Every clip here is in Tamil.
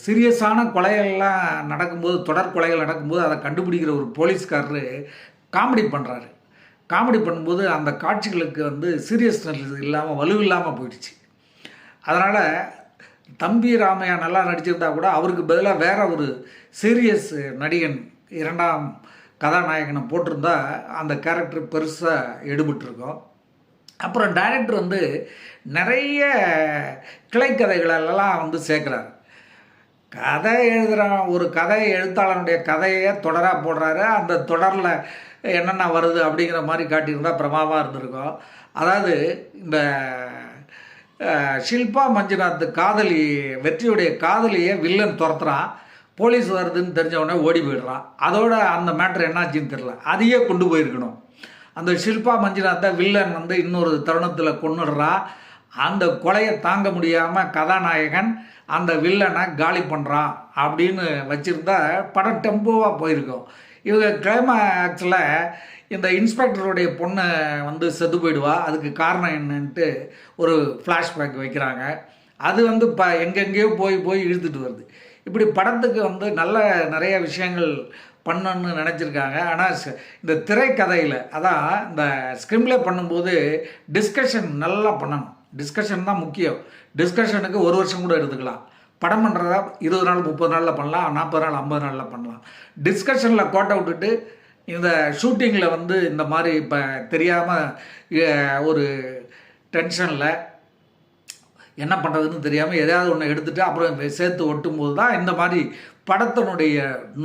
சீரியஸான கொலைகள்லாம் நடக்கும்போது, தொடர் கொலைகள் நடக்கும்போது அதை கண்டுபிடிக்கிற ஒரு போலீஸ்காரரு காமெடி பண்ணுறாரு. காமெடி பண்ணும்போது அந்த காட்சிகளுக்கு வந்து சீரியஸ்னஸ் இல்லாமல் வலுவில்லாமல் போயிடுச்சு. அதனால் தம்பி ராமையா நல்லா நடிச்சிருந்தா கூட அவருக்கு பதிலாக வேற ஒரு சீரியஸ் நடிகன் 2ஆம் கதாநாயகனை போட்டிருந்தா அந்த கேரக்டர் பெருசாக எடுபட்டுருக்கும். அப்புறம் டைரக்டர் வந்து நிறைய கிளைக்கதைகளெல்லாம் வந்து சேர்க்குறாரு. கதை எழுதுகிறான், ஒரு கதை எழுத்தாளனுடைய கதையை தொடராக போடுறாரு. அந்த தொடரில் என்னென்ன வருது அப்படிங்கிற மாதிரி காட்டியிருந்தால் பிரமாவாக இருந்திருக்கும். அதாவது இந்த ஷில்பா மஞ்சுநாத் காதலி, வெற்றியுடைய காதலியை வில்லன் துரத்துறான். போலீஸ் வருதுன்னு தெரிஞ்சவொடனே ஓடி போயிடுறான். அதோட அந்த மேட்ரு என்னாச்சுன்னு தெரில. அதையே கொண்டு போயிருக்கணும். அந்த ஷில்பா மஞ்சுநாத்தை வில்லன் வந்து இன்னொரு தருணத்தில் கொன்னுடுறான். அந்த கொலையை தாங்க முடியாமல் கதாநாயகன் அந்த வில்லனை காலி பண்ணுறான் அப்படின்னு வச்சுருந்தா படம் டெம்போவாக போயிருக்கும். இவங்க கிளைமேக்ஸில் இந்த இன்ஸ்பெக்டருடைய பொண்ணை வந்து செத்து போயிடுவா. அதுக்கு காரணம் என்னன்ட்டு ஒரு ஃப்ளாஷ்பேக் வைக்கிறாங்க. அது வந்து எங்கெங்கேயோ போய் இழுத்துட்டு வருது. இப்படி படத்துக்கு வந்து நிறைய விஷயங்கள் பண்ணணும்னு நினச்சிருக்காங்க. ஆனால் இந்த திரைக்கதையில் அதான் இந்த ஸ்கிரிப்டில் பண்ணும்போது டிஸ்கஷன் நல்லா பண்ணணும். டிஸ்கஷன் தான் முக்கியம். டிஸ்கஷனுக்கு 1 வருஷம் கூட எடுத்துக்கலாம். படம் பண்ணுறதா 20 நாள் 30 நாளில் பண்ணலாம், 40 நாள் 50 நாளில் பண்ணலாம். டிஸ்கஷனில் கோட்டை விட்டுட்டு இந்த ஷூட்டிங்கில் வந்து இந்த மாதிரி இப்போ தெரியாமல் ஒரு டென்ஷனில் என்ன பண்ணுறதுன்னு தெரியாமல் எதாவது ஒன்று எடுத்துகிட்டு அப்புறம் சேர்த்து ஒட்டும்போது தான் இந்த மாதிரி படத்தினுடைய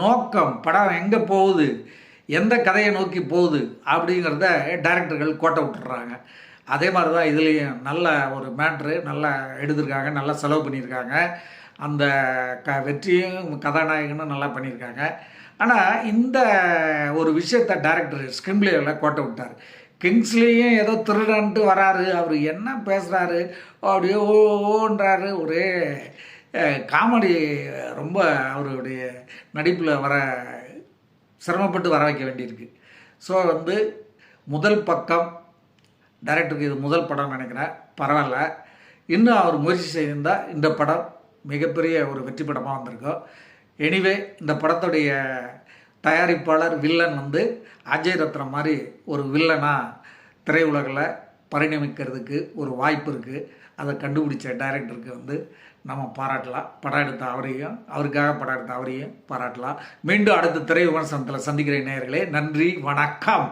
நோக்கம், படம் எங்கே போகுது, எந்த கதையை நோக்கி போகுது அப்படிங்கிறத டைரக்டர்கள் கோட்டை விட்டுறாங்க. அதே மாதிரி தான் இதுலேயும் நல்ல ஒரு மேட்ரு நல்லா எடுத்திருக்காங்க, நல்லா செலவு பண்ணியிருக்காங்க. அந்த வெற்றியும் கதாநாயகனும் நல்லா பண்ணியிருக்காங்க. ஆனால் இந்த ஒரு விஷயத்தை டைரக்டர் ஸ்கிரிப்ட்லேயே கோட்டை விட்டார். கிங்ஸ்லேயும் ஏதோ திருடன்ட்டு வராரு, அவர் என்ன பேசுகிறாரு, அப்படியே ஓன்றாரு. ஒரே காமெடி. ரொம்ப அவருடைய நடிப்பில் சிரமப்பட்டு வர வைக்க வேண்டியிருக்கு. ஸோ வந்து முதல் பக்கம் டைரக்டருக்கு இது முதல் படம் நினைக்கிறேன். பரவாயில்ல. இன்னும் அவர் முயற்சி செய்திருந்தால் இந்த படம் மிகப்பெரிய ஒரு வெற்றி படமாக வந்திருக்கும். எனிவே இந்த படத்துடைய தயாரிப்பாளர் வில்லன் வந்து அஜய் ரத்னம் மாதிரி ஒரு வில்லனாக திரையுலகில் பரிணமிக்கிறதுக்கு ஒரு வாய்ப்பு இருக்குது. அதை கண்டுபிடிச்ச டைரக்டருக்கு வந்து நம்ம பாராட்டலாம். படம் எடுத்த அவரையும், அவருக்காக படம் எடுத்த அவரையும் பாராட்டலாம். மீண்டும் அடுத்த திரை விமர்சனத்தில் சந்திக்கிற நேயர்களே, நன்றி, வணக்கம்.